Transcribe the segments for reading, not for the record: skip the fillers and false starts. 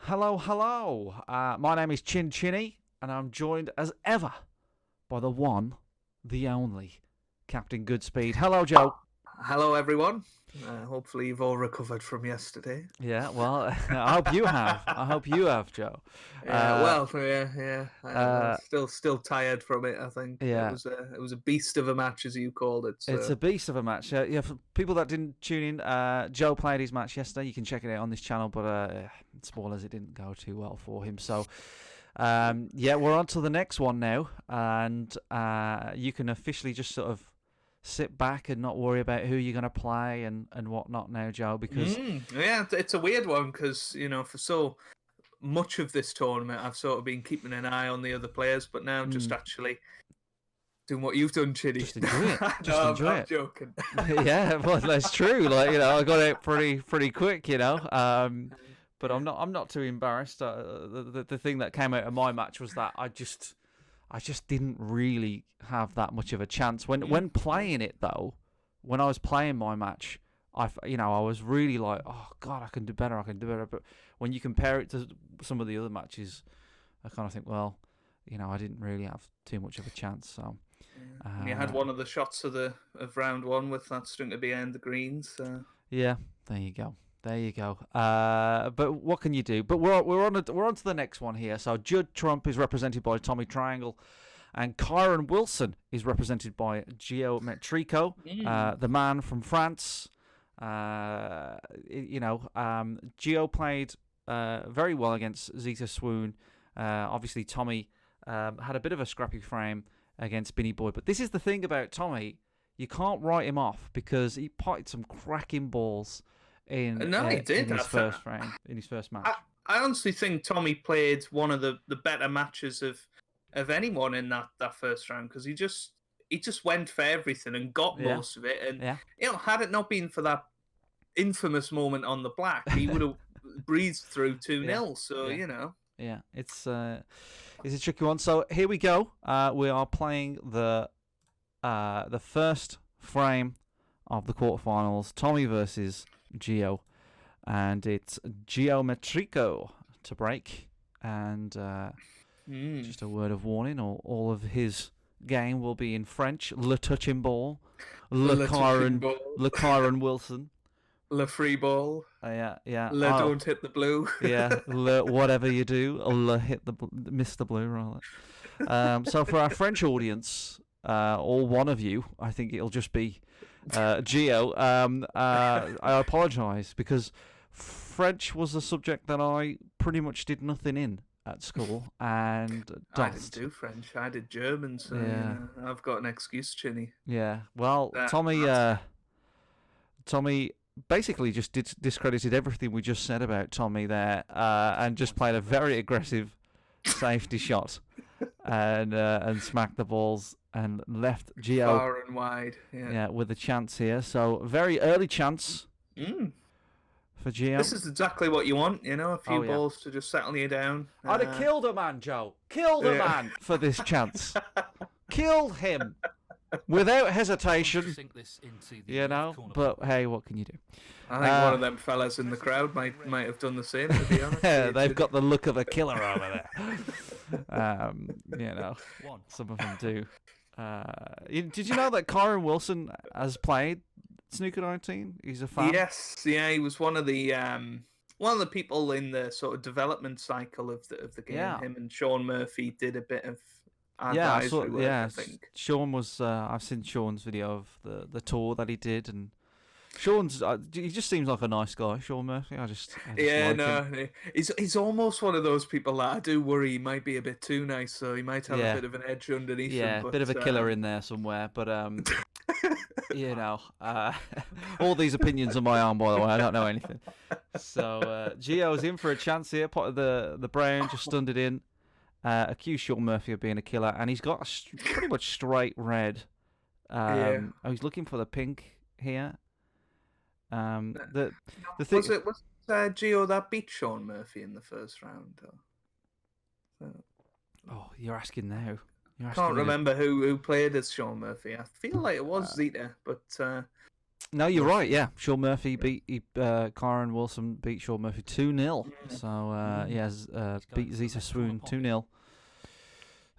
Hello, hello. My name is Chin Chinny, and I'm joined as ever by the one, the only, Captain Goodspeed. Hello, Joe. Hello, everyone. Hopefully, you've all recovered from yesterday. Yeah, well, I hope you have. I hope you have, Joe. Yeah, yeah. Uh, Still tired from it. I think yeah, it was a beast of a match, as you called it. it's So a beast of a match. Yeah, for people that didn't tune in, Joe played his match yesterday. You can check it out on this channel, but spoilers, it didn't go too well for him. So, yeah, we're on to the next one now, and you can officially just sort of sit back and not worry about who you're going to play and whatnot now, Joe, because yeah, it's a weird one because for so much of this tournament, I've sort of been keeping an eye on the other players, but now just actually doing what you've done, Chitty. just enjoy it. Just No, enjoy I'm it. joking. Yeah, well, that's true. Like, I got it pretty quick, but I'm not too embarrassed. The thing that came out of my match was that I just didn't really have that much of a chance when playing it though. When I was playing my match, I was really like, oh god, I can do better. But when you compare it to some of the other matches, I kind of think, well, I didn't really have too much of a chance. So. And you had one of the shots of round one with that string to behind the greens. Yeah, there you go. But what can you do? But we're on to the next one here. So Judd Trump is represented by Tommy Triangle, and Kyren Wilson is represented by Gio Metrico, the man from France. Gio played very well against Zeta Swoon. Obviously, Tommy had a bit of a scrappy frame against Binny Boy. But this is the thing about Tommy. You can't write him off because he potted some cracking balls in his first match. I honestly think Tommy played one of the better matches of anyone in that first round because he just went for everything and got most of it. And had it not been for that infamous moment on the black, he would have breezed through 2-0. So Yeah, it's a tricky one. So here we go. We are playing the first frame of the quarterfinals. Tommy versus Gio, and it's Geometrico to break. And just a word of warning: all of his game will be in French. Le touching ball, Le Kyren Wilson. Le free ball. Yeah. Le don't hit the blue. Yeah, le whatever you do, le miss the blue, rather. So for our French audience, all one of you, I think it'll just be Gio. I apologise because French was a subject that I pretty much did nothing in at school, and I didn't do French. I did German, so I've got an excuse, Chinny. Yeah, well, Tommy basically just discredited everything we just said about Tommy there, and just played a very aggressive safety shot, and smacked the balls and left Gio far and wide. Yeah, with a chance here. So very early chance for Gio. This is exactly what you want, a few balls to just settle you down. I'd have killed a man, Joe. Killed a man for this chance. Killed him. Without hesitation, but hey, what can you do? I think one of them fellas in the crowd might have done the same, to be honest. They've got the look of a killer over there. Some of them do. Did you know that Kyren Wilson has played Snooker 19? He's a fan. Yes, yeah, he was one of the people in the sort of development cycle of the game. Yeah. Him and Sean Murphy did a bit of. I think Sean was. I've seen Sean's video of the tour that he did, and Sean's. He just seems like a nice guy, Sean Murphy. I just like him. He's almost one of those people that I do worry he might be a bit too nice, so he might have a bit of an edge underneath him. Yeah, a bit of a killer in there somewhere, but all these opinions are my own, by the way. I don't know anything. So Gio's in for a chance here. Potted the brown, just stunned it in. Accused Sean Murphy of being a killer, and he's got a pretty much straight red. He's looking for the pink here. The thing was Gio that beat Sean Murphy in the first round? Oh, you're asking now. I can't remember who played as Sean Murphy. I feel like it was Zeta, but No, you're right. Yeah, Sean Murphy beat Kyren Wilson beat Sean Murphy 2-0. So beat Zita Swoon 2-0.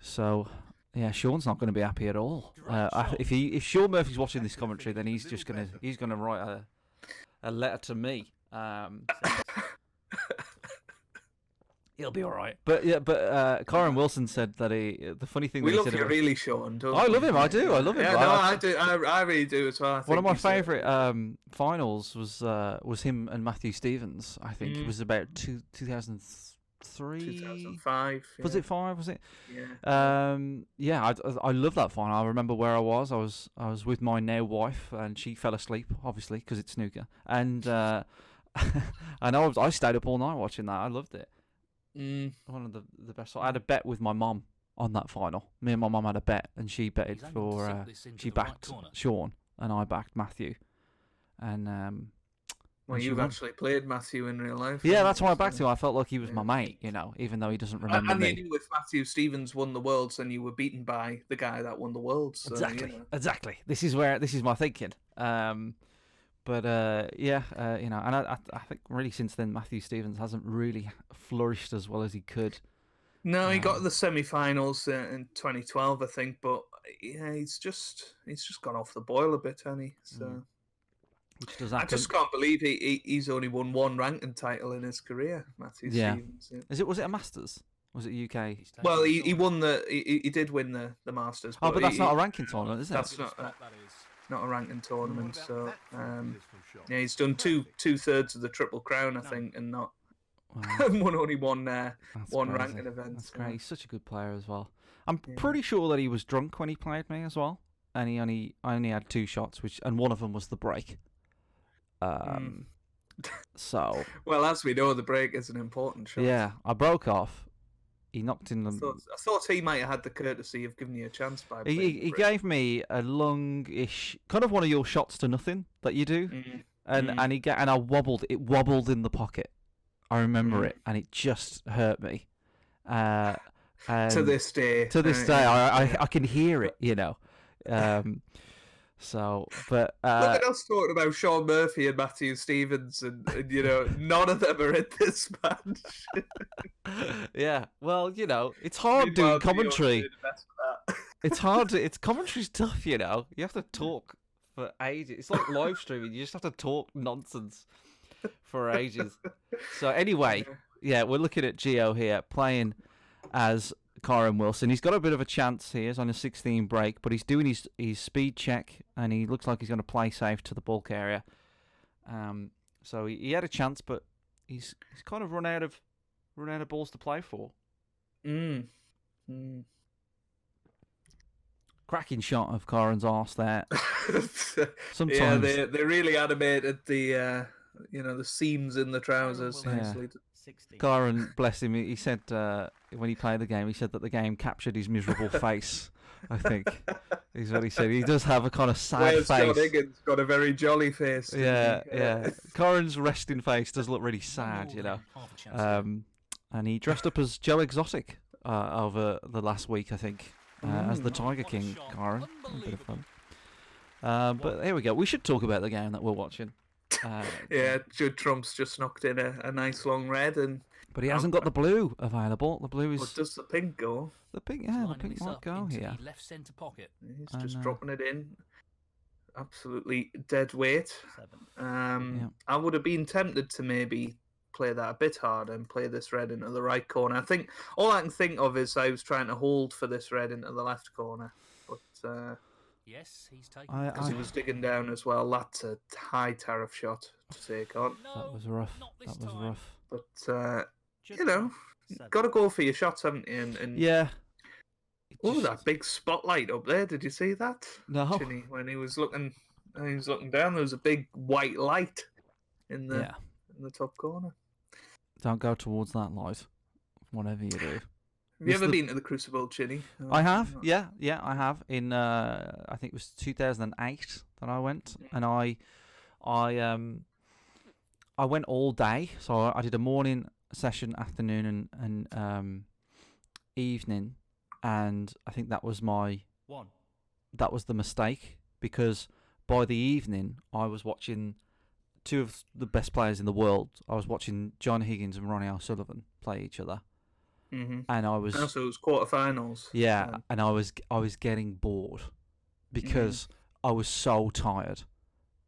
So yeah, Sean's not going to be happy at all. If Sean Murphy's watching this commentary, then he's gonna write a letter to me. He'll be all right. But Kyren Wilson said that the funny thing we that he love said you really, Sean. Don't I we? love him. I do. I love him. Yeah, no, I do. I really do as well. One of my favourite finals was him and Matthew Stevens. I think it was about 2003, 2005. Yeah. Was it 5? Was it? Yeah. I love that final. I remember where I was. I was with my now wife, and she fell asleep, obviously, because it's snooker. And and I stayed up all night watching that. I loved it. One of the best. I had a bet with my mum on that final. Me and my mum had a bet, and she betted for she backed Sean, and I backed Matthew. And well, you've actually played Matthew in real life. Yeah, that's why I backed him. I felt like he was my mate, even though he doesn't remember me. And you knew if Matthew Stevens won the Worlds, and you were beaten by the guy that won the Worlds. So, Exactly. This is my thinking. But and I think really since then Matthew Stevens hasn't really flourished as well as he could. No, he got to the semi-finals in 2012, I think, but yeah, he's just gone off the boil a bit, hasn't he? So which does happen. I just can't believe he's only won one ranking title in his career, Matthew Stevens. Yeah. Was it a Masters? Was it UK? Well, he won he did win the Masters. But that's not a ranking tournament, is it? That's not a ranking tournament. So he's done two-thirds of the Triple Crown, I think, and not won only one ranking event. That's great. He's such a good player as well. I'm pretty sure that he was drunk when he played me as well, and I only had 2 shots, and one of them was the break. So well, as we know, the break is an important shot. Yeah, I broke off. He knocked in the. I thought he might have had the courtesy of giving you a chance by. He gave me a longish, kind of one of your shots to nothing that you do, and I wobbled. It wobbled in the pocket. I remember it, and it just hurt me. To this day. I can hear it. So, but look at us talking about Sean Murphy and Matthew Stevens, and none of them are in this match. Yeah, well, it's hard doing commentary. It's hard. Commentary's tough. You have to talk for ages. It's like live streaming. You just have to talk nonsense for ages. So anyway, we're looking at Gio here playing as Kyren Wilson. He's got a bit of a chance here. He's on a 16 break, but he's doing his speed check, and he looks like he's going to play safe to the bulk area. So he had a chance, but he's kind of run out of balls to play for. Cracking shot of Kyren's arse there. Sometimes they really animated the the seams in the trousers nicely. Kyren, bless him, he said when he played the game, he said that the game captured his miserable face. I think is what he said. He does have a kind of sad face. John Higgins got a very jolly face. Yeah. Kyren's resting face does look really sad, and he dressed up as Joe Exotic over the last week, I think, as the Tiger King. Kyren, a bit of fun. But here we go. We should talk about the game that we're watching. Judd Trump's just knocked in a nice long red, but he hasn't got the blue available. The blue is. Well, does the pink go? The pink might go here. Left centre pocket. He's just dropping it in. Absolutely dead weight. I would have been tempted to maybe play that a bit harder and play this red into the right corner. I think all I can think of is I was trying to hold for this red into the left corner, but. Yes, he's taking because he was digging down as well. That's a high tariff shot to take on. That was rough. But got to go for your shots, haven't you? And yeah. That big spotlight up there. Did you see that? No. When he was looking down, there was a big white light in the top corner. Don't go towards that light, whatever you do. Have you ever been to the Crucible, Chinny? I have. Yeah, I have. In I think it was 2008 that I went, and I went all day. So I did a morning session, afternoon, and evening, and I think that was the mistake, because by the evening, I was watching two of the best players in the world. I was watching John Higgins and Ronnie O'Sullivan play each other, and I was. So it was quarterfinals. Yeah, and I was getting bored because I was so tired.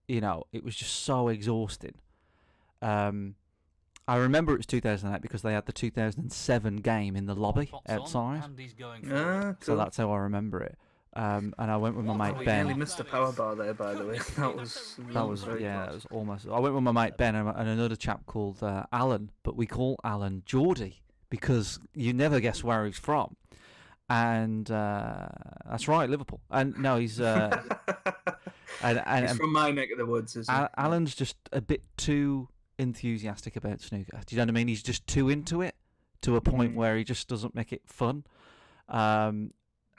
You know, it was just so exhausting. I remember it was 2008 because they had the 2007 game in the lobby outside. So that's how I remember it. And I went with my mate Ben. You nearly missed the power bar there, by the way. That was almost. I went with my mate Ben and another chap called Alan, but we call Alan Geordie because you never guess where he's from. And that's right, Liverpool. And no, he's he's from my neck of the woods, isn't he? Alan's just a bit too enthusiastic about snooker. Do you know what I mean? He's just too into it to a point where he just doesn't make it fun.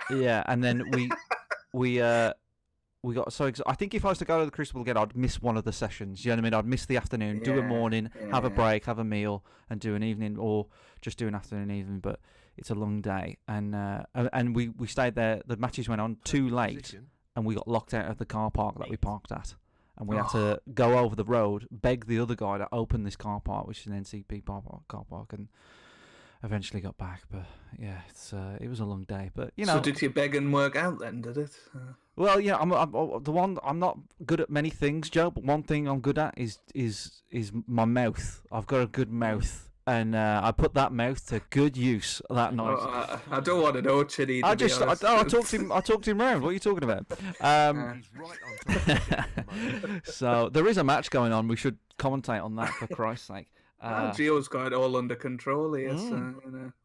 Yeah, and then we got so I think if I was to go to the Crucible again, I'd miss one of the sessions. You know what I mean? I'd miss the afternoon, do a morning, have a break, have a meal, and do an evening, or just do an afternoon evening. But it's a long day, and we stayed there. The matches went on too late, and we got locked out of the car park that we parked at. And we had to go over the road, beg the other guy to open this car park, which is an NCP car park, and eventually got back. But yeah, it was a long day. But you know, so did you beg and work out then? Did it? Well, yeah, I'm not good at many things, Joe. But one thing I'm good at is my mouth. I've got a good mouth. And I put that mouth to good use that night. I don't want to know, Chinny. I talked him round. What are you talking about? So there is a match going on. We should commentate on that for Christ's sake. Gio's got it all under control here, so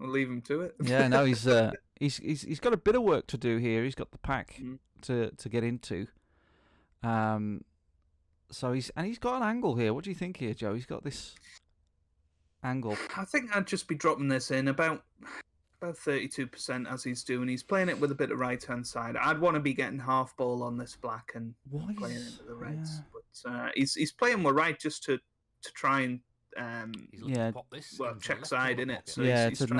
we'll leave him to it. Yeah, no, he's got a bit of work to do here. He's got the pack to get into. So he's got an angle here. What do you think here, Joe? He's got this angle. I think I'd just be dropping this in about 32% as he's doing. He's playing it with a bit of right hand side. I'd want to be getting half ball on this black and playing into the reds. Yeah. But he's playing with right just to try and check side in it. So he's to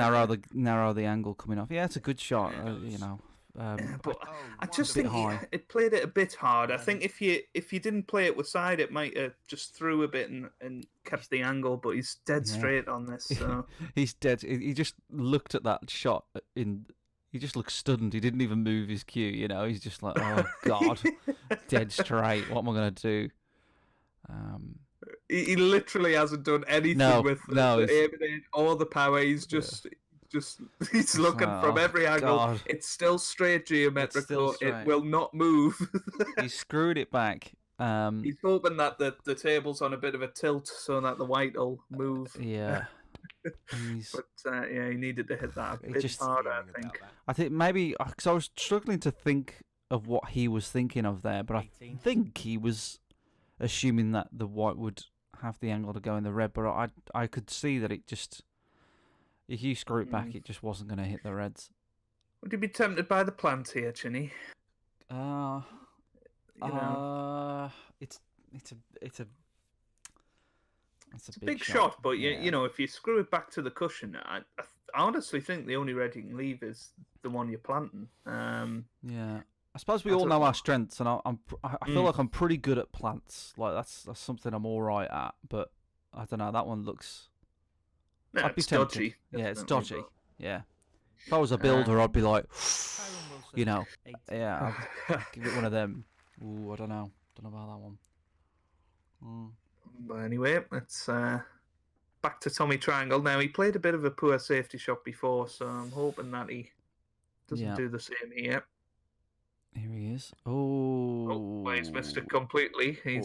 narrow the angle coming off. Yeah, it's a good shot. You know. But I just think it played it a bit hard. I think if you didn't play it with side, it might have just threw a bit and kept the angle. But he's dead straight on this. So he's dead. He just looked at that shot he just looked stunned. He didn't even move his cue. You know, he's just like, oh God, dead straight. What am I gonna do? He literally hasn't done anything with the aiming or the power. He's just. He's looking from every angle. God. It's still straight geometrical. It will not move. He screwed it back. He's hoping that the table's on a bit of a tilt so that the white will move. Yeah. But he needed to hit that a bit harder, I think. I think maybe because I was struggling to think of what he was thinking of there, but I think he was assuming that the white would have the angle to go in the red, but I could see that it just. If you screw it back, it just wasn't going to hit the reds. Would you be tempted by the plant here, Chinny? It's a big shot, but you know, if you screw it back to the cushion, I honestly think the only red you can leave is the one you're planting. Yeah, I suppose we all know our strengths, and I feel like I'm pretty good at plants. Like that's something I'm all right at, but I don't know. That one looks. No, I'd be it's tempted. dodgy. Yeah, it's dodgy. But... Yeah. If I was a builder, I'd be like, you know, I'd give it one of them. Ooh, I don't know. Don't know about that one. But anyway, it's back to Tommy Triangle. Now, he played a bit of a poor safety shot before, so I'm hoping that he doesn't do the same here. Here he is. Oh, he's missed it completely. I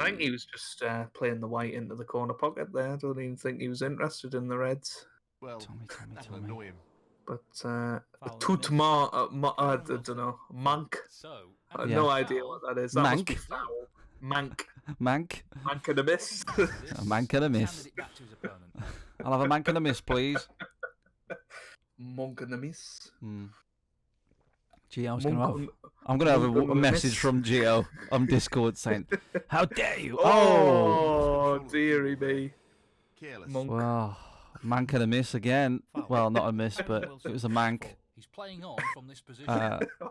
think he was just playing the white into the corner pocket there. I don't even think he was interested in the reds. Well, Tommy. Annoy him. But Tutma, I don't know, Mank. I have no idea what that is. That must be foul. Mank. Mank and a miss. A mank and a miss. I'll have a mank and a miss, please. Monk and a miss. Gio, I'm gonna have a message from Gio on Discord saying, "How dare you!" Oh, dearie me. Careless. Monk. Well, mank and a miss again. Well, not a miss, but it was a mank. He's playing on from this position.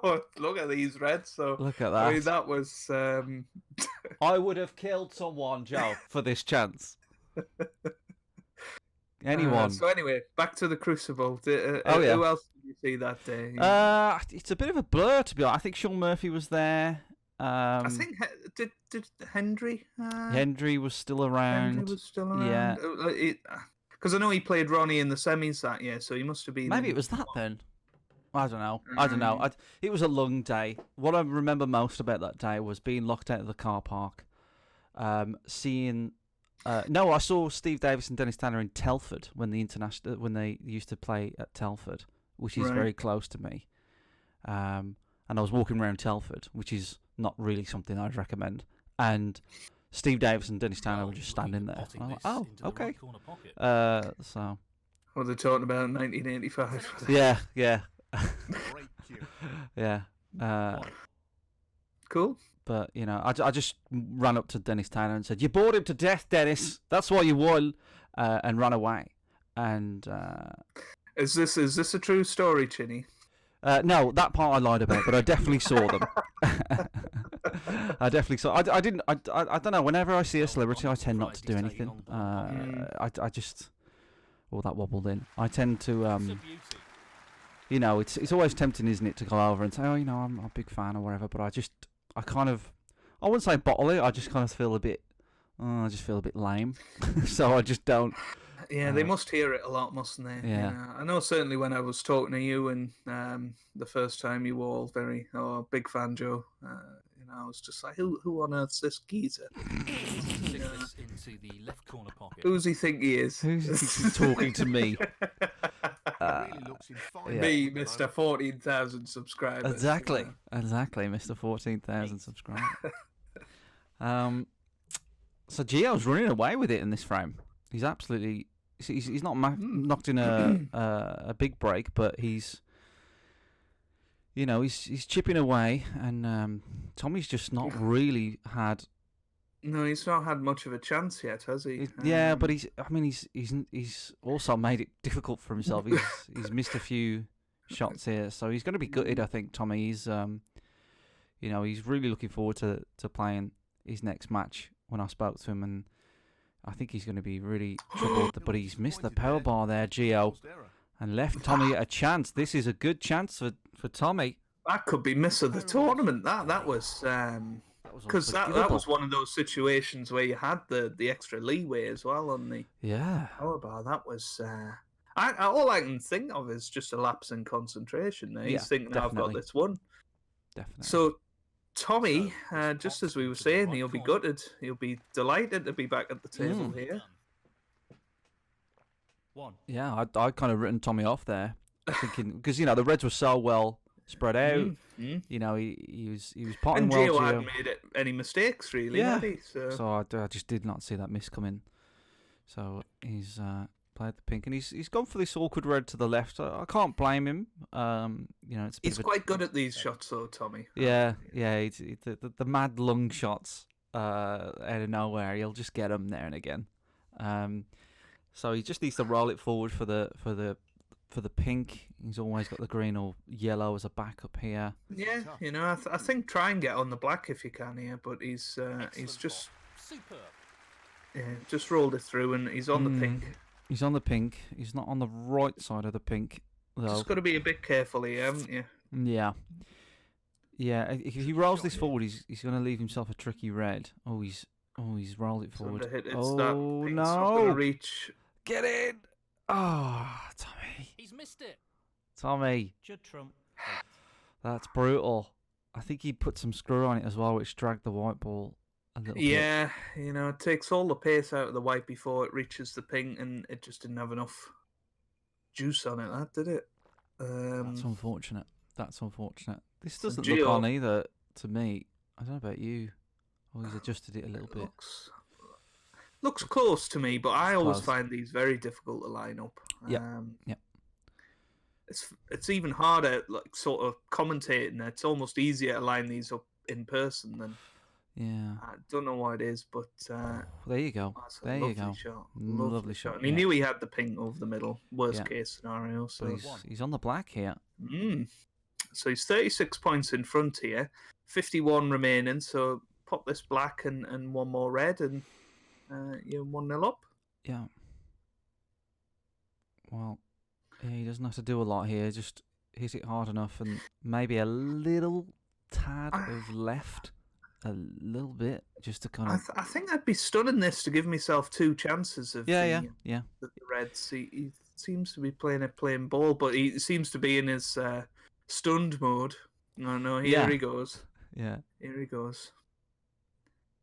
Oh, look at these reds. So Look at that. I mean, that was. I would have killed someone, Joe, for this chance. Anyone. So anyway, back to the Crucible. Yeah. Who else did you see that day? It's a bit of a blur, to be honest. I think Sean Murphy was there. I think did Hendry? Henry was still around. Hendry was still around. Yeah. Because I know he played Ronnie in the semis that year, so he must have been. Maybe it was that then. I don't know. It was a long day. What I remember most about that day was being locked out of the car park, seeing. No, I saw Steve Davis and Dennis Tanner in Telford when they used to play at Telford, which is very close to me. And I was walking around Telford, which is not really something I'd recommend. And Steve Davis and Dennis Tanner were just standing there. And I'm like, oh, okay. So. What are they talking about in 1985? Yeah. Yeah. Cool. But, I just ran up to Dennis Tanner and said, "You bored him to death, Dennis. That's why you won," and ran away. And is this a true story, Chinny? No, that part I lied about, but I definitely saw them. I definitely saw. I don't know. Whenever I see a celebrity, I tend not to do anything. I just. Oh, that wobbled in. I tend to. It's always tempting, isn't it, to go over and say, "Oh, I'm a big fan" or whatever. But I wouldn't say bottle it. I just kind of feel a bit. I just feel a bit lame, so I just don't. Yeah, they must hear it a lot, mustn't they? Yeah. I know certainly when I was talking to you and the first time you were all very, big fan, Joe. I was just like, who on earth's this geezer? Into the left corner pocket. Who's he think he is? Who's talking to me? Me, Mr. 14,000 subscribers. Exactly, Mr. 14,000 subscribers. So Gio's running away with it in this frame. He's absolutely. He's not knocked in a big break, but he's chipping away, and Tommy's just not really had. No, he's not had much of a chance yet, has he? Yeah, but he's also made it difficult for himself. He's missed a few shots here, so he's going to be gutted. I think Tommy. He's he's really looking forward to playing his next match. When I spoke to him, and I think he's going to be really troubled. But he's missed the power bar there, Gio, and left Tommy a chance. This is a good chance for Tommy. That could be miss of the tournament. That was because that was one of those situations where you had the extra leeway as well on the power bar. That was all I can think of is just a lapse in concentration. There, he's thinking, "I've got this one." Definitely. So Tommy, just as we were saying, he'll be gutted. He'll be delighted to be back at the table here. Yeah, I kind of written Tommy off there, thinking because the Reds were so well spread out. He was potting and well. Gio hadn't made any mistakes really, had he? So I just did not see that miss coming. So he's played the pink, and he's gone for this awkward red to the left. I can't blame him. It's he's quite good at these shots, though, Tommy. Yeah. The mad lung shots out of nowhere. He'll just get them there and again. So he just needs to roll it forward for the pink. He's always got the green or yellow as a backup here. Yeah, I think try and get on the black if you can here, but he's just superb. Yeah, just rolled it through, and he's on the pink. He's on the pink. He's not on the right side of the pink, though. Just got to be a bit careful here, haven't you? Yeah. Yeah, if he rolls this forward, he's going to leave himself a tricky red. He's rolled it forward. No! Going to reach. Get in! Oh, Tommy. He's missed it. Tommy. Judd Trump. That's brutal. I think he put some screw on it as well, which dragged the white ball a little bit. Yeah, it takes all the pace out of the white before it reaches the pink, and it just didn't have enough juice on it, did it? That's unfortunate. This doesn't look on either to me. I don't know about you. He's adjusted it a little bit. Looks close to me, but I always find these very difficult to line up. Yeah. It's even harder, like sort of commentating. It's almost easier to line these up in person than Yeah. I don't know what it is, but There you go. that's a There you go. shot. Lovely shot. And he knew he had the pink over the middle. Worst case scenario. But So he's on the black here. So he's 36 points in front here, 51 remaining. So pop this black and one more red, and you're 1-0 up. Yeah. Well, he doesn't have to do a lot here. Just hit it hard enough, and maybe a little tad of left, a little bit, just to kind of. I think I'd be stunning this to give myself 2 chances of Yeah. the Reds. He seems to be playing a plain ball, but he seems to be in his stunned mode. No, here he goes. Yeah. Here he goes.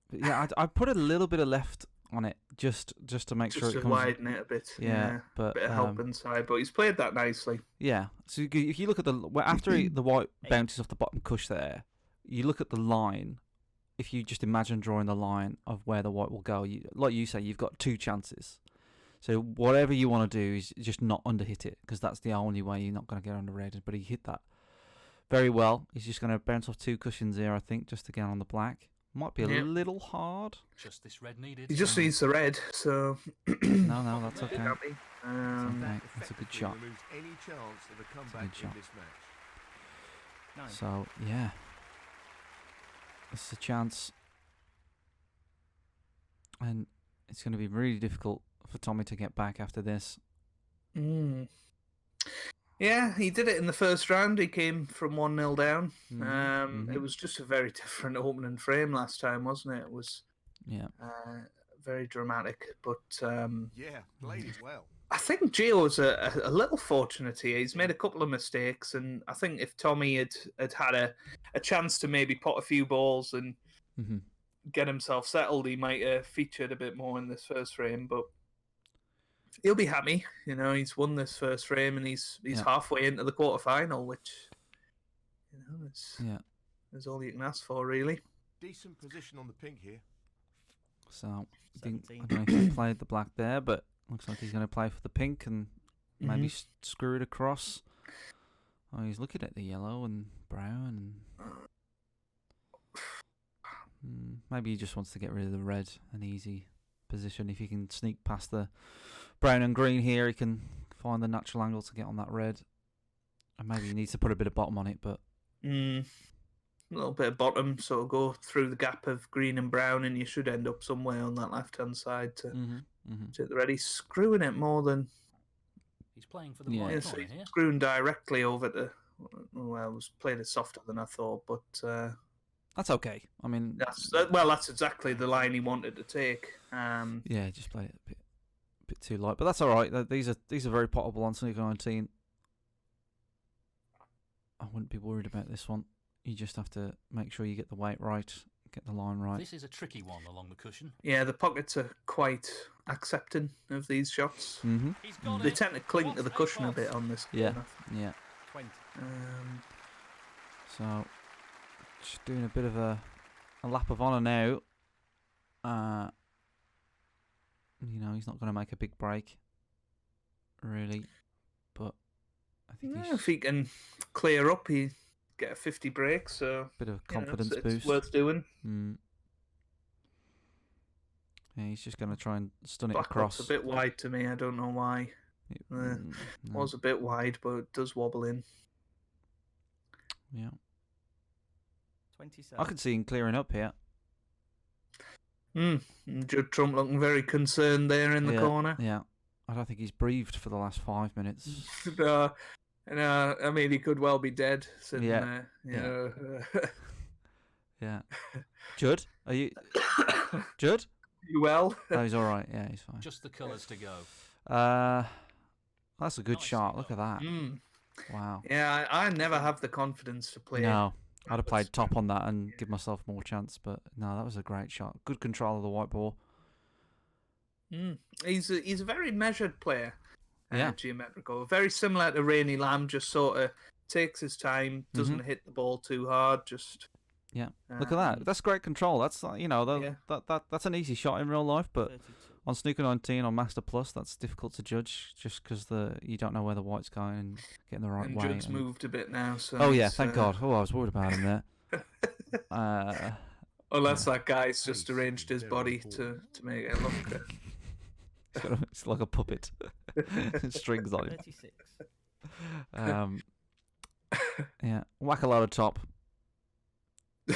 But yeah, I put a little bit of left on it just to make sure it Just comes. to widen it a bit. Yeah, but bit of help inside, but he's played that nicely. Yeah. So if you look at after the white bounces off the bottom cush there, you look at the line. If you just imagine drawing the line of where the white will go, like you say, you've got 2 chances. So whatever you want to do is just not underhit it, because that's the only way you're not going to get on the red. But he hit that very well. He's just going to bounce off 2 cushions here, I think, just to get on the black. Might be a little hard. Just this red needed. He just needs the red, so. No, that's okay. That's okay. That's a good shot. Any chance of a comeback in this match. So yeah, this is a chance, and it's going to be really difficult for Tommy to get back after this. Yeah, he did it in the first round. He came from 1-0 down. It was just a very different opening frame last time, wasn't it? It was very dramatic. But played it well. I think Gio's a little fortunate here. He's made a couple of mistakes, and I think if Tommy had a chance to maybe pot a few balls and get himself settled, he might have featured a bit more in this first frame. But he'll be happy, he's won this first frame, and he's halfway into the quarterfinal, which is all you can ask for, really. Decent position on the pink here. So I don't know if he played the black there, but looks like he's going to play for the pink and maybe screw it across. Oh, he's looking at the yellow and brown, and maybe he just wants to get rid of the red. An easy position. If he can sneak past the brown and green here, he can find the natural angle to get on that red. And maybe he needs to put a bit of bottom on it, but a little bit of bottom, so go through the gap of green and brown, and you should end up somewhere on that left-hand side to take the red. He's screwing it more than he's playing for the white corner here. Screwing directly over to. Well, I was playing it softer than I thought, but that's okay. I mean, that's exactly the line he wanted to take. Yeah, just play it a bit too light, but that's all right. These are very potable on Snooker 19. I wouldn't be worried about this one. You just have to make sure you get the weight right, get the line right. This is a tricky one along the cushion. Yeah, the pockets are quite accepting of these shots. They tend to cling to the cushion a bit on this corner. Yeah. 20. So, just doing a bit of a lap of honour now. He's not going to make a big break, really. But I think if he can clear up, he get a 50 break. So bit of confidence boost. It's worth doing. Yeah, he's just going to try and stun it Black across. It's a bit wide to me. I don't know why. Was a bit wide, but it does wobble in. Yeah. 27. I could see him clearing up here. Judd Trump looking very concerned there in the corner. Yeah. I don't think he's breathed for the last 5 minutes. No, I mean, he could well be dead sitting there. Yeah. Judd? Are you... Judd? You well? Oh, he's all right. Yeah, he's fine. Just the colours to go. That's a good shot. Look at that. Wow. Yeah, I never have the confidence to play. No, I'd have played top on that and give myself more chance, but no, that was a great shot. Good control of the white ball. He's a very measured player. Yeah. Geometrical. Very similar to Rainey Lamb, just sort of takes his time, doesn't hit the ball too hard, just... Yeah, look at that. That's great control. That's that's an easy shot in real life, but 32. on Snooker 19 on Master Plus, that's difficult to judge just because you don't know where the white's going and getting the right and way. Judd's moved a bit now. So oh yeah, thank God. Oh, I was worried about him there. Unless that guy's just arranged his body to make it look. It's like a puppet. Strings on it. 36. Yeah, whack a load of top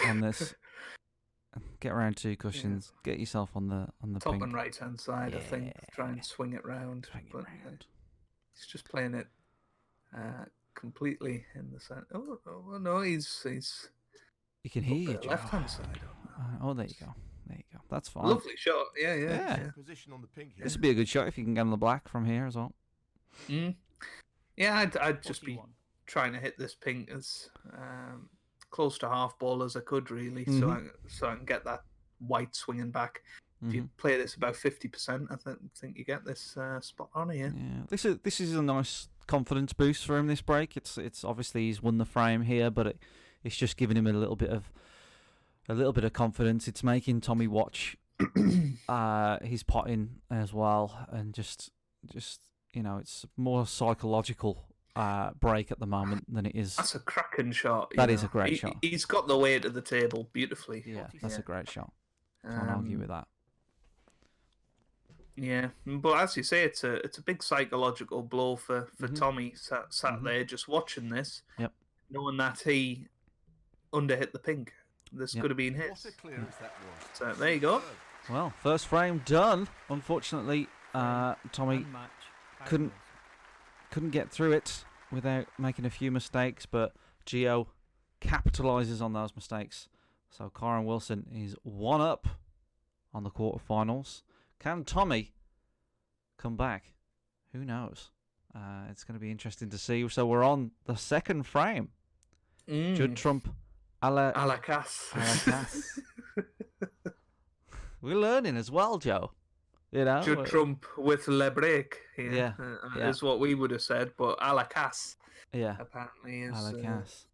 on this. Get around 2 cushions. Get yourself on the Top pink. and right hand side, I think. Try and swing it round. But he's just playing it completely in the center. Oh no, he's. You can hear you, Joe. Left hand side. Oh, there you go. There you go. That's fine. Lovely shot. Yeah. Position on the pink here. This would be a good shot if you can get on the black from here as well. Yeah, I'd just be trying to hit this pink as close to half ball as I could, really, so I can get that white swinging back. If you play this about 50%, I think you get this spot on here. Yeah, this is a nice confidence boost for him this break. It's obviously he's won the frame here, but it's just giving him a little bit of confidence. It's making Tommy watch his potting as well, and just it's more psychological break at the moment than it is. That's a cracking shot. That is a great shot. He's got the way to the table beautifully. Yeah, that's a great shot. Can't argue with that. Yeah, but as you say, it's a big psychological blow for Tommy sat there just watching this, knowing that he underhit the pink. This could have been his. What a clearance that was. So there you go. Well, first frame done. Unfortunately, Tommy couldn't get through it without making a few mistakes, but Gio capitalises on those mistakes. So Kyren Wilson is 1 up on the quarterfinals. Can Tommy come back? Who knows? It's going to be interesting to see. So we're on the second frame. Judd Trump a la Cass. We're learning as well, Joe. You know, Judd Trump with le break here, is what we would have said, but a la Cass. Yeah, apparently is. A la Cass.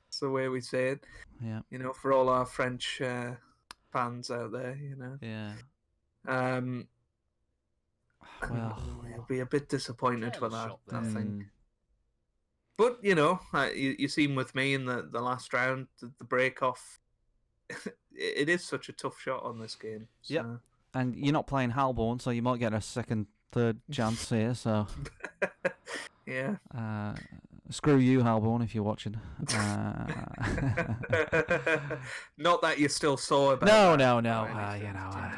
It's the way we say it. Yeah. You know, for all our French fans out there, you know. Yeah. Well, you'll be a bit disappointed with that, I think. But you know, you seen with me in the last round, the break off. It is such a tough shot on this game. So. Yeah, and you're not playing Halborn, so you might get a second, third chance here. So yeah. Screw you, Halborn, if you're watching. Not that you still saw about. No.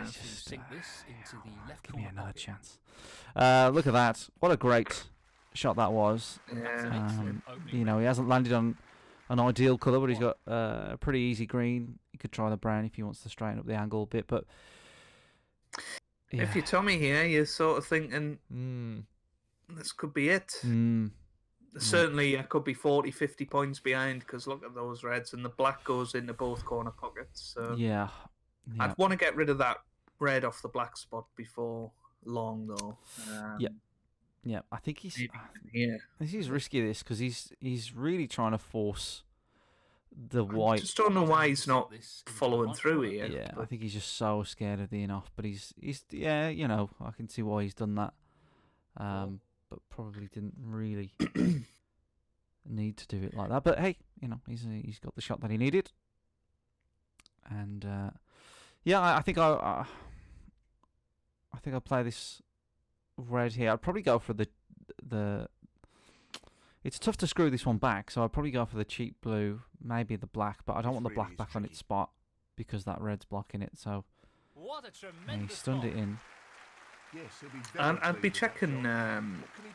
Just sink this into the left give me corner another pocket. chance. Look at that! What a great shot that was. Yeah. You know, he hasn't landed on an ideal colour, but he's got a pretty easy green. He could try the brown if he wants to straighten up the angle a bit, but if you're Tommy here, you're sort of thinking, this could be it. Certainly, I could be 40, 50 points behind because look at those reds, and the black goes into both corner pockets. So yeah. I'd want to get rid of that red off the black spot before long, though. Yeah, I think he's. Yeah, this is risky. This because he's really trying to force the white. I just don't know why he's not following through here. Yeah, I think he's just so scared of the in-off. But he's you know, I can see why he's done that. But probably didn't really need to do it like that. But hey, you know, he's got the shot that he needed. And I think I'll play this red here. I'd probably go for the. It's tough to screw this one back, so I'd probably go for the cheap blue, maybe the black, but I don't want the black back on its spot because that red's blocking it. So he stunned it in. Yes, and I'd be checking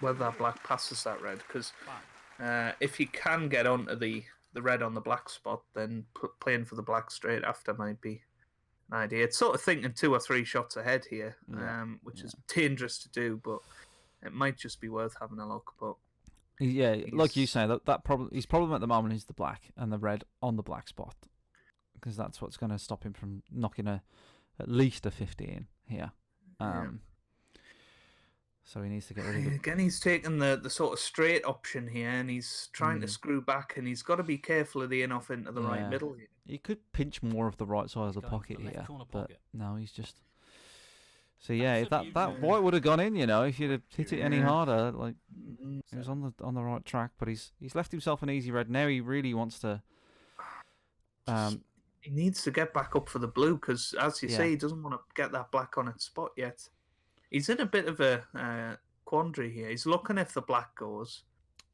whether that black passes that red, because if he can get onto the red on the black spot, then playing for the black straight after might be an idea. It's sort of thinking 2 or 3 shots ahead here, which is dangerous to do, but it might just be worth having a look. But yeah, like you say, his problem at the moment is the black and the red on the black spot, because that's what's going to stop him from knocking at least a 50 in here. So he needs to get rid of it. Again, he's taking the sort of straight option here, and he's trying to screw back, and he's got to be careful of the in-off into the right middle here. He could pinch more of the right side of the pocket here, but no, he's just... So yeah, if that white would have gone in, you know, if you'd have hit it any harder, like he was on the right track, but he's left himself an easy red. Now he really wants to He needs to get back up for the blue because, as you say, he doesn't want to get that black on its spot yet. He's in a bit of a quandary here. He's looking if the black goes.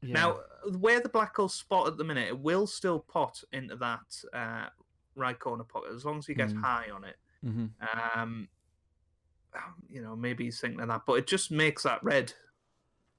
Yeah. Now, where the black goes spot at the minute, it will still pot into that right corner pocket as long as he gets high on it. Mm-hmm. Maybe he's thinking of that, but it just makes that red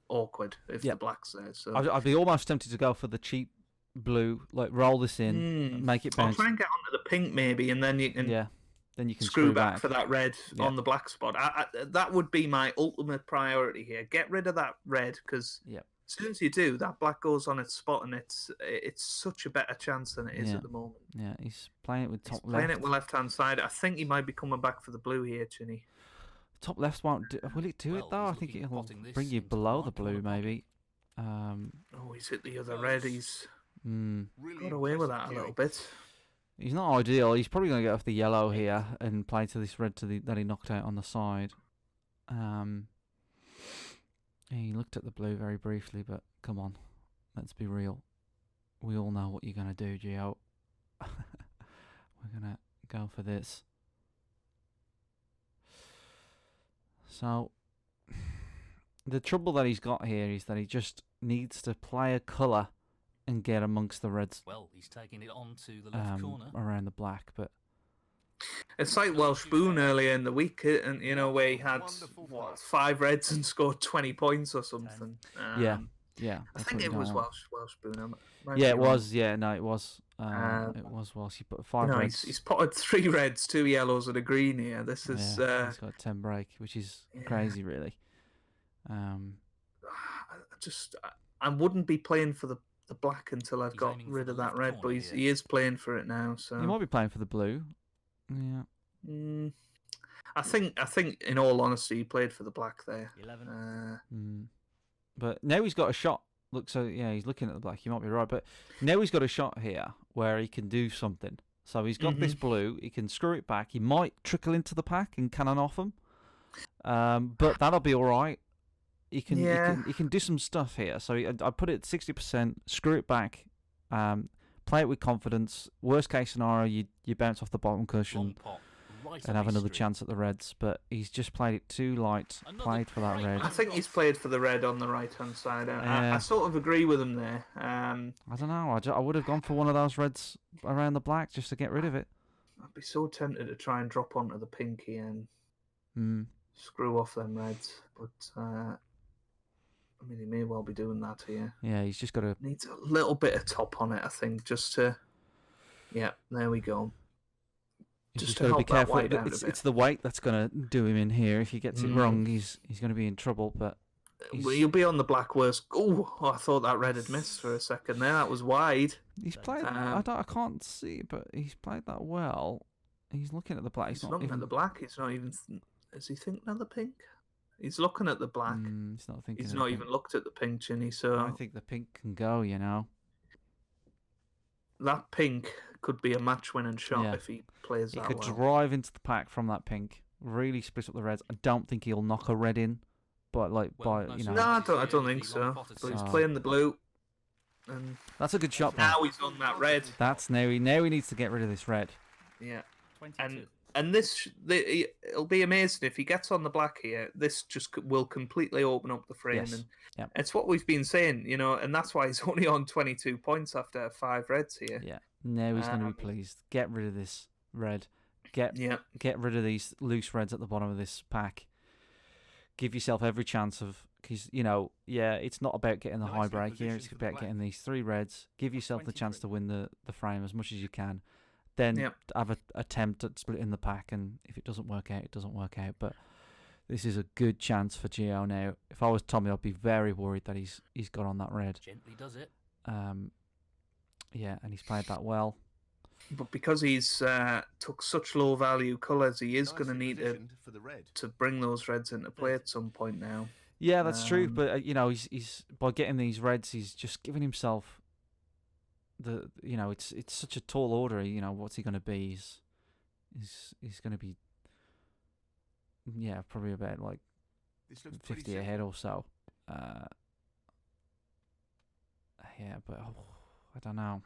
awkward if the black's there. So I'd be almost tempted to go for the cheap blue, like roll this in, make it bounce. I'll try and get onto the pink maybe, and then you can then you can screw back for that red on the black spot. That would be my ultimate priority here. Get rid of that red because as soon as you do, that black goes on its spot, and it's such a better chance than it is at the moment. Yeah, he's playing it with top left. Playing it with left-hand side. I think he might be coming back for the blue here, Chinny. Top left won't do. Will it do it though? I think it'll bring you below the blue, maybe. He's hit the other red. He's got away with that a little bit. He's not ideal. He's probably going to get off the yellow here and play to this red that he knocked out on the side. He looked at the blue very briefly, but come on, let's be real. We all know what you're going to do, Gio. We're going to go for this. So, the trouble that he's got here is that he just needs to play a colour and get amongst the reds. Well, he's taking it on to the left corner. Around the black, but... It's like Welsh Boone earlier in the week, and where he had 5 reds and scored 20 points or something. Yeah. I think it was Welsh Boone. It was. Yeah, no, it was. It was Welsh. He put 5 reds. He's potted 3 reds, 2 yellows, and a green here. This is. He's got a 10 break, which is crazy, really. I wouldn't be playing for the black until I've got rid of that red, but he is playing for it now. So he might be playing for the blue. Yeah. I think in all honesty, he played for the black there. 11. But now he's got a shot. Look, so he's looking at the black. You might be right, but now he's got a shot here where he can do something. So he's got this blue. He can screw it back. He might trickle into the pack and cannon off him. But that'll be all right. He can do some stuff here. So I put it at 60%. Screw it back. Play it with confidence. Worst case scenario, you bounce off the bottom cushion and have another chance at the reds. But he's just played it too light. Played for that red. I think he's played for the red on the right-hand side. I sort of agree with him there. I don't know. I would have gone for one of those reds around the black just to get rid of it. I'd be so tempted to try and drop onto the pinky and screw off them reds. But he may well be doing that here. Yeah, he's just got to... Needs a little bit of top on it, I think, just to... Yeah, there we go. Just got to be careful. It's the weight that's going to do him in here. If he gets it wrong, he's going to be in trouble. But you'll be on the black worst. Oh, I thought that red had missed for a second there. That was wide. He's played... I can't see, but he's played that well. He's looking at the black. He's not looking at the black. He's not even... Is he thinking of the pink? He's looking at the black. He's not thinking. He's not even looked at the pink, Chinny. So I think the pink can go. That pink could be a match-winning shot if he plays that well. He could drive into the pack from that pink, really split up the reds. I don't think he'll knock a red in, but No, I don't think so. But he's playing the blue, and that's a good shot. Now he's on that red. That's now he needs to get rid of this red. Yeah, 22. And it'll be amazing if he gets on the black here. This just will completely open up the frame, and it's what we've been saying, and that's why he's only on 22 points after 5 reds here. Yeah, now he's going to be pleased. Get rid of this red. Get rid of these loose reds at the bottom of this pack. Give yourself every chance of, because it's not about getting the high break here. It's about getting these 3 reds. Give yourself the chance to win the frame as much as you can. Then have an attempt at splitting the pack, and if it doesn't work out, it doesn't work out. But this is a good chance for Gio now. If I was Tommy, I'd be very worried that he's got on that red. Gently does it. And he's played that well. But because he's took such low value colours, he is going to need to bring those reds into play at some point now. Yeah, that's true. But he's by getting these reds, he's just giving himself. It's such a tall order. What's he going to be? He's going to be probably about like 50 ahead or so. But I don't know.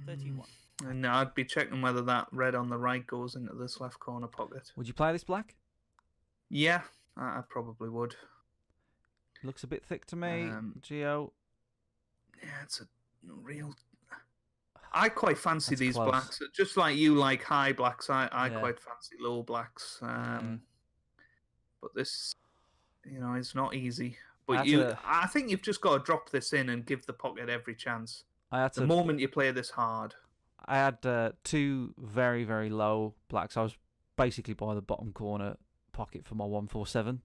31. And I'd be checking whether that red on the right goes into this left corner pocket. Would you play this black? Yeah, I probably would. Looks a bit thick to me. Geo. Yeah, it's a real. I quite fancy That's these close. blacks, just like you like high blacks. I Yeah. quite fancy low blacks. But this, it's not easy. But I think you've just got to drop this in and give the pocket every chance. The moment you play this hard. I had 2 very, very low blacks. I was basically by the bottom corner pocket for my 147,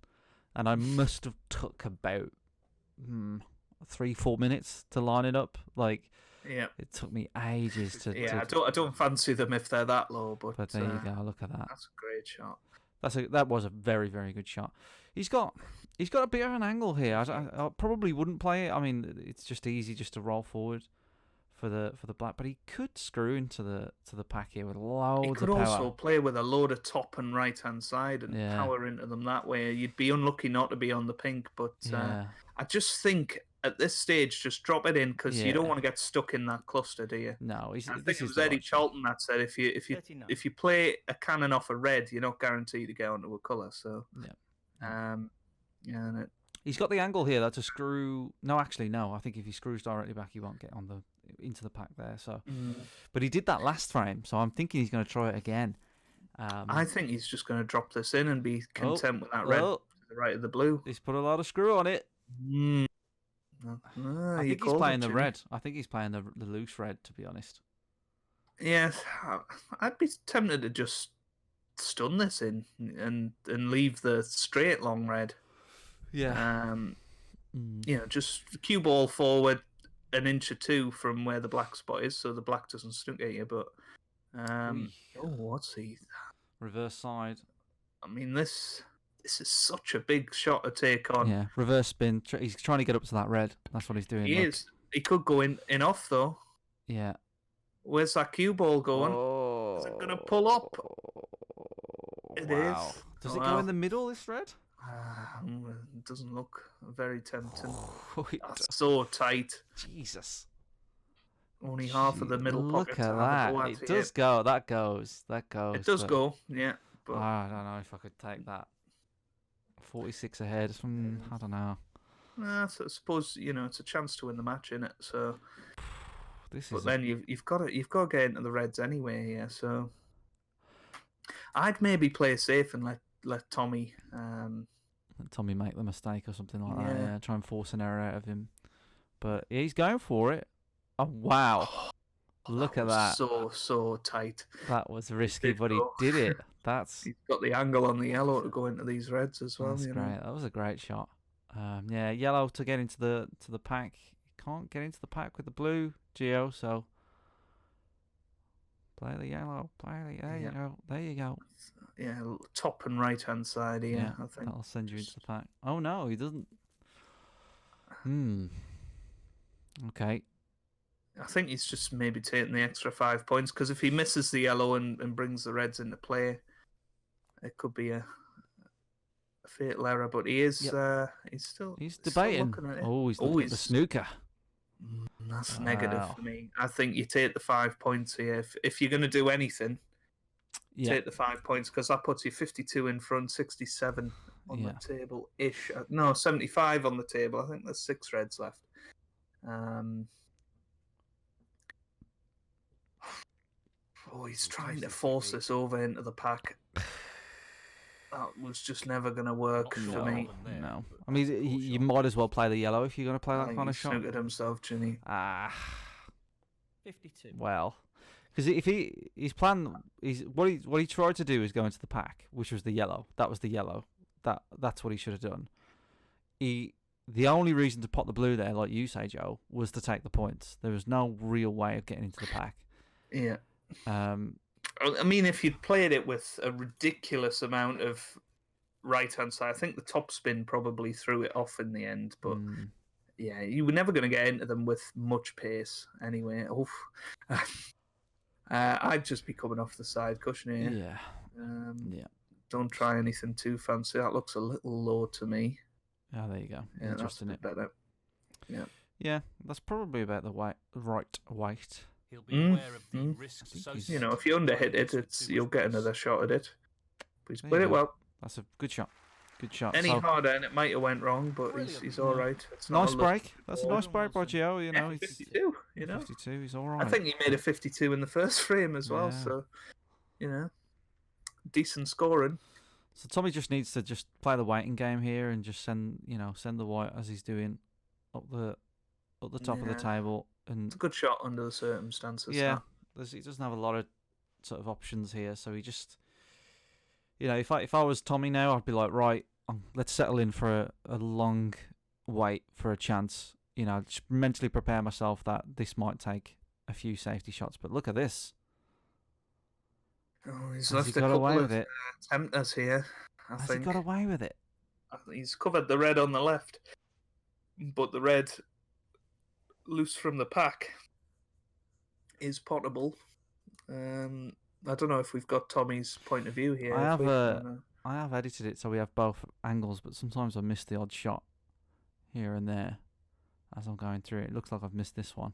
and I must have took about 3-4 minutes to line it up. Like, yeah, it took me ages to. Yeah, I don't fancy them if they're that low. But there you go. Look at that. That's a great shot. That was a very, very good shot. He's got a bit of an angle here. I probably wouldn't play it. I mean, it's just easy just to roll forward for the black, but he could screw into the pack here with loads of power. He could also play with a load of top and right hand side and power into them that way. You'd be unlucky not to be on the pink, but I just think at this stage, just drop it in because you don't want to get stuck in that cluster, do you? No, I think it was Eddie Charlton that said if you play a cannon off a red, you're not guaranteed to get onto a colour. So he's got the angle here though to screw. No, actually, no. I think if he screws directly back, he won't get into the pack there. So, but he did that last frame, so I'm thinking he's going to try it again. I think he's just going to drop this in and be content with that red to the right of the blue. He's put a lot of screw on it. I think he's playing the red. I think he's playing the loose red, to be honest. Yes, I'd be tempted to just stun this in and leave the straight long red. Yeah. Just cue ball forward an inch or two from where the black spot is, so the black doesn't snook at you. But what's he? Reverse side. I mean, this is such a big shot to take on. Yeah, reverse spin. He's trying to get up to that red. That's what he's doing. He is. He could go in off though. Yeah. Where's that cue ball going? Oh. Is it going to pull up? It is. Does it go in the middle, this red? It doesn't look very tempting. That's so tight. Jesus. Only half of the middle pocket. Look at that. It does go. That goes. It does go, yeah. But I don't know if I could take that. 46 ahead. I don't know. So I suppose it's a chance to win the match, isn't it? So, but then you've got to get into the reds anyway. Yeah. So, I'd maybe play safe and let Tommy. Let Tommy make the mistake or something like that. Yeah. Try and force an error out of him. But he's going for it. Oh wow! Look at that. So tight. That was risky, but he did it. He's got the angle on the yellow to go into these reds as well. That's great. That was a great shot. Yellow to get into the pack. He can't get into the pack with the blue, Geo. So play the yellow. There you go. Yeah, top and right hand side here. Yeah, I think that'll send you into the pack. Oh no, he doesn't. Okay. I think he's just maybe taking the extra 5 points because if he misses the yellow and brings the reds into play, it could be a fatal error. But he is he's debating. Still looking at it. He's looking at the snooker. That's negative for me. I think you take the 5 points here if you're going to do anything. Take the 5 points because that puts you 52 in front, 67 on the table ish. No, 75 on the table. I think there's 6 reds left. He's trying to force this over into the pack. That was just never going to work for me. No. I mean, you might as well play the yellow if you're going to play that kind of shot. He's snookered himself, Ginny. 52. Well, because if his plan, what he tried to do is go into the pack, which was the yellow. That was the yellow. That's what he should have done. The only reason to pop the blue there, like you say, Joe, was to take the points. There was no real way of getting into the pack. Yeah. I mean, if you'd played it with a ridiculous amount of right-hand side, I think the top spin probably threw it off in the end. But you were never going to get into them with much pace anyway. I'd just be coming off the side cushion here. Yeah. Don't try anything too fancy. That looks a little low to me. Oh, there you go. Yeah, that's a bit better. Yeah. Yeah, that's probably about the right weight. He'll be aware of the risks I think associated. You know, if you underhit it, you'll get another shot at it. But he's There played you it go. well. That's a good shot. Good shot. Any So, harder and it might have went wrong, but he's all right. It's not nice a break. That's a ball. nice break by Gio. You know, Yeah, he's 52. You know, 52. He's all right. I think he made a 52 in the first frame as well. Yeah. So, you know, decent scoring. So Tommy just needs to just play the waiting game here and just send the white as he's doing up the top of the table. And It's a good shot under the circumstances. yeah, he doesn't have a lot of sort of options here. So he just, if I was Tommy now, I'd be like, right, let's settle in for a long wait for a chance. Just mentally prepare myself that this might take a few safety shots. But look at this. Oh, he's Has left he a got couple away of with it? tempters here. I Has think he got away with it? he's covered the red on the left, but the red loose from the pack is potable. I don't know if we've got Tommy's point of view here. I have edited it so we have both angles, but sometimes I miss the odd shot here and there as I'm going through it. It looks like I've missed this one.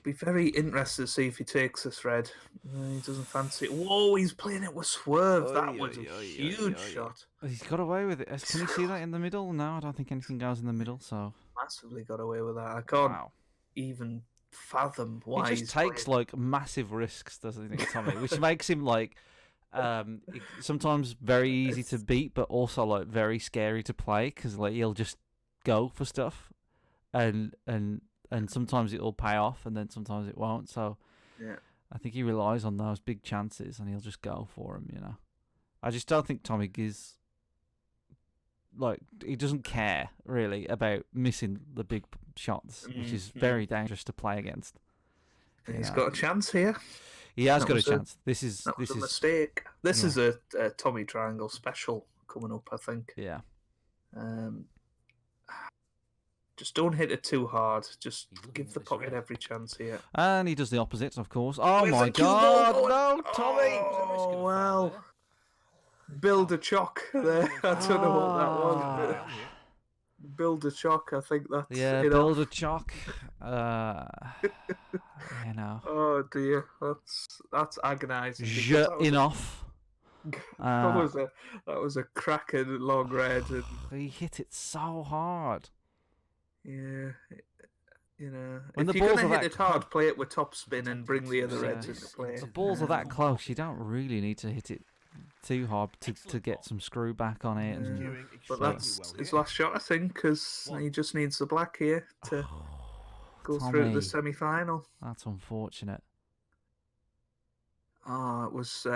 Be very interested to see if he takes this red. He doesn't fancy it. Whoa, he's playing it with swerve. That was a huge shot. He's got away with it. Can you see that in the middle? No, I don't think anything goes in the middle. So Massively got away with that. I can't even fathom why he just takes like massive risks, doesn't he, Tommy? Which makes him like sometimes very easy to beat, but also like very scary to play because like he'll just go for stuff, and sometimes it'll pay off, and then sometimes it won't. So yeah, I think he relies on those big chances, and he'll just go for them. I just don't think Tommy is like he doesn't care really about missing the big shots, which is very dangerous to play against. He's got a chance here. He has got a chance. This is a mistake. This is a Tommy Triangle special coming up, I think. Yeah. Just don't hit it too hard. Just give the pocket every chance here. And he does the opposite, of course. Oh my God! No, Tommy! Oh well. Build a chalk there. I don't know what that was. Build a chalk. I think that's build a chalk. Oh dear, that's agonising. Enough. That was a cracking long red. And he hit it so hard. Yeah, when if you're gonna hit it hard, play it with top spin and bring the other reds into play. The balls are that close. You don't really need to hit it too hard to get some screw back on it. But that's his last shot, I think, because he just needs the black here to go through to the semi-final. That's unfortunate. Oh, it was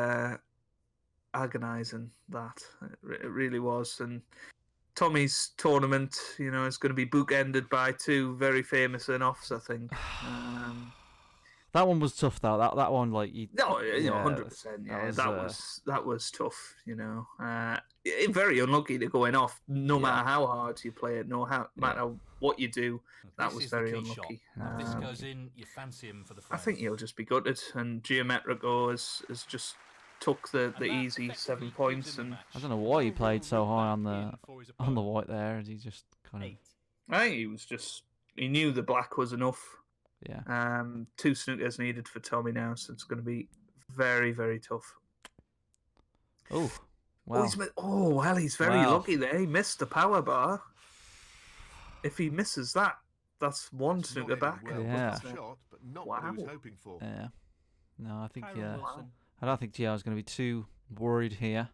agonising, that. It really was. And Tommy's tournament, is going to be bookended by two very famous in-offs, I think. That one was tough though. That one, like 100%. Yeah, that was tough. Very unlucky to go in off. No matter how hard you play it, matter what you do, that was very unlucky. If this goes in, you fancy him for the frame. I think he'll just be gutted. And Geometrico has just took the easy 7 points. And I don't know why he played so high on the white there. He just kind of. I think he knew the black was enough. Yeah. 2 snookers needed for Tommy now, so it's going to be very, very tough. Oh, wow. He's very lucky there. He missed the power bar. If he misses that, that's 1 snooker back. Yeah. Shot, but not what he was hoping for. Yeah. No, I think I don't think Gio's going to be too worried here.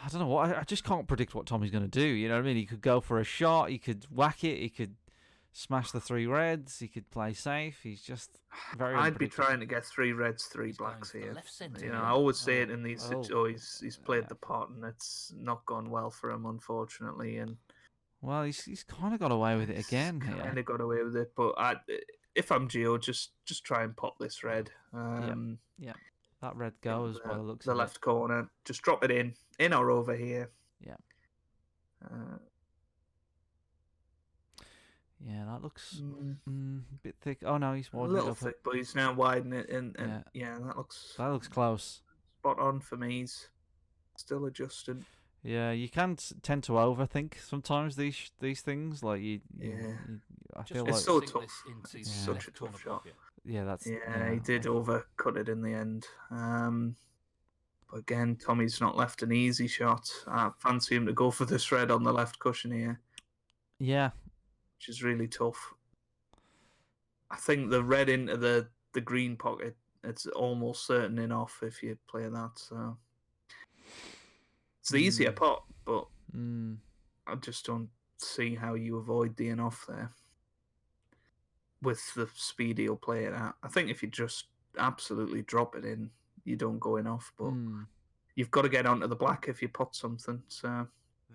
I don't know what. I just can't predict what Tommy's going to do. You know what I mean? He could go for a shot. He could whack it. He could smash the 3 reds. He could play safe. He's just very. I'd be trying to get 3 reds, 3 blacks here. I always say it in these. He's played the pot, and it's not gone well for him, unfortunately. And well, he's kind of got away with it again here. Kind of got away with it, but if I'm Gio, just try and pop this red. Yeah. That red goes by the looks of the left corner. Just drop it in or over here. Yeah. Yeah, that looks a bit thick. Oh no, he's widening a little thick, but he's now widening it, and that looks close. Spot on for me. He's still adjusting. Yeah, you can tend to overthink sometimes these things. Like I feel it's like so tough. Into It's the such left a tough corner shot. pocket. yeah, He did overcut it in the end. But again, Tommy's not left an easy shot. I fancy him to go for this red on the left cushion here. Yeah. Which is really tough. I think the red into the green pocket, it's almost certain in off if you play that. So it's the easier pot, but I just don't see how you avoid the in off there with the speed he'll play it at. I think if you just absolutely drop it in, you don't go in off, but you've got to get onto the black if you pot something. So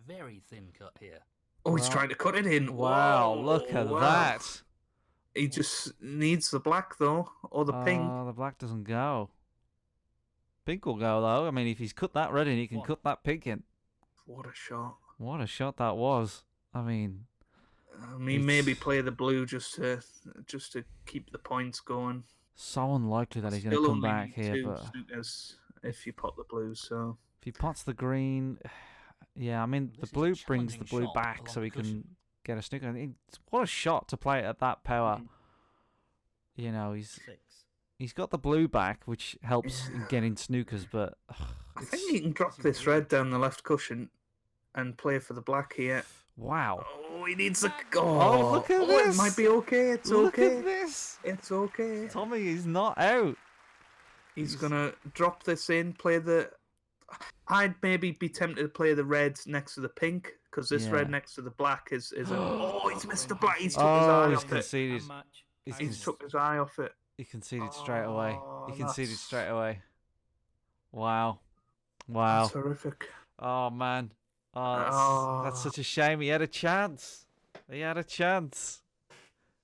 very thin cut here. Oh, he's trying to cut it in. Wow, Whoa, look at wow. that. He just needs the black, though, or the pink. Oh, the black doesn't go. Pink will go, though. I mean, if he's cut that red in, he can cut that pink in. What a shot. What a shot that was. I mean, maybe play the blue just to keep the points going. So unlikely that he's going to come back here. But if you pot the blue, so if he pots the green, yeah, I mean, the blue brings the blue back so he can get a snooker. What a shot to play at that power. You know, he's got the blue back, which helps in getting snookers, but I think he can drop this red down the left cushion and play for the black here. Wow. Oh, he needs a... Oh, look at this. It might be okay. It's look okay. Look at this. It's okay. Tommy is not out. He's going to drop this in, play the... I'd maybe be tempted to play the red next to the pink, because this red next to the black is a... Oh, he's missed the black. He's took his eye off conceded. it. He's took his eye off it. He conceded straight away. He conceded straight away. Wow. That's horrific. Oh, man. Oh, that's such a shame. He had a chance.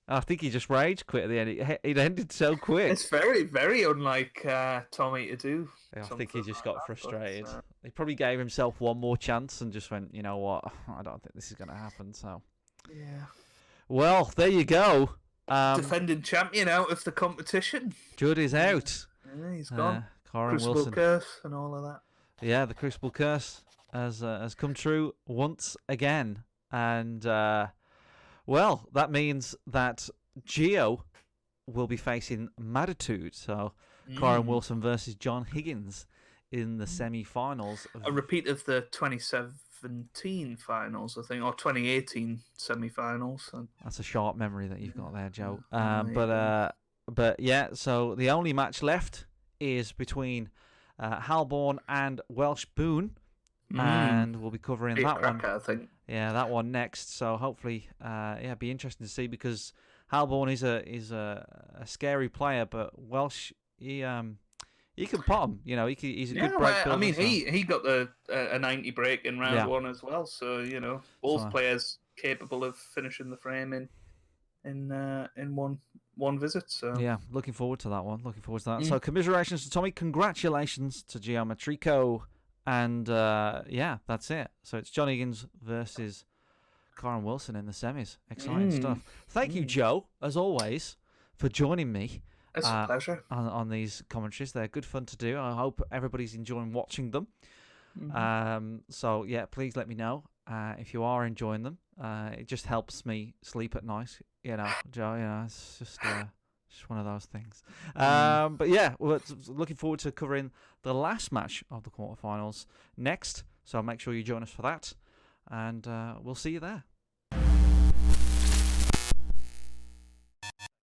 I think he just rage quit at the end. It ended so quick. It's very, very unlike Tommy to do. I think he just got frustrated. He probably gave himself one more chance and just went, you know what? I don't think this is going to happen. So, yeah. Well, there you go. Defending champion out of the competition. Judd is out. Yeah, he's gone. Kyren Wilson. Crucible curse and all of that. Yeah, the Crucible curse has come true once again. And, well, that means that Gio will be facing Maditude. So, Kyren Wilson versus John Higgins in the semi-finals. A repeat of the 2017 finals, I think, or 2018 semi-finals. That's a sharp memory that you've got there, Joe. But yeah, so the only match left is between Halborn and Welsh Boone, and we'll be covering that one. I think. Yeah, that one next. So hopefully, it'd be interesting to see, because Halborn is a scary player, but Welsh he can pot him. You know, he's a good break builder. I mean, he got a 90 break in round one as well. So you know, both players capable of finishing the frame in one visit. So yeah, looking forward to that one. So commiserations to Tommy, congratulations to Geometrico, and yeah, that's it. So it's John Higgins versus Kyren Wilson in the semis. Exciting stuff. Thank you, Joe, as always, for joining me. It's a pleasure. On these commentaries. They're good fun to do. I hope everybody's enjoying watching them. So, yeah, please let me know if you are enjoying them. It just helps me sleep at night. You know, Joe, it's just one of those things. But, yeah, we're looking forward to covering the last match of the quarterfinals next. So make sure you join us for that. And we'll see you there.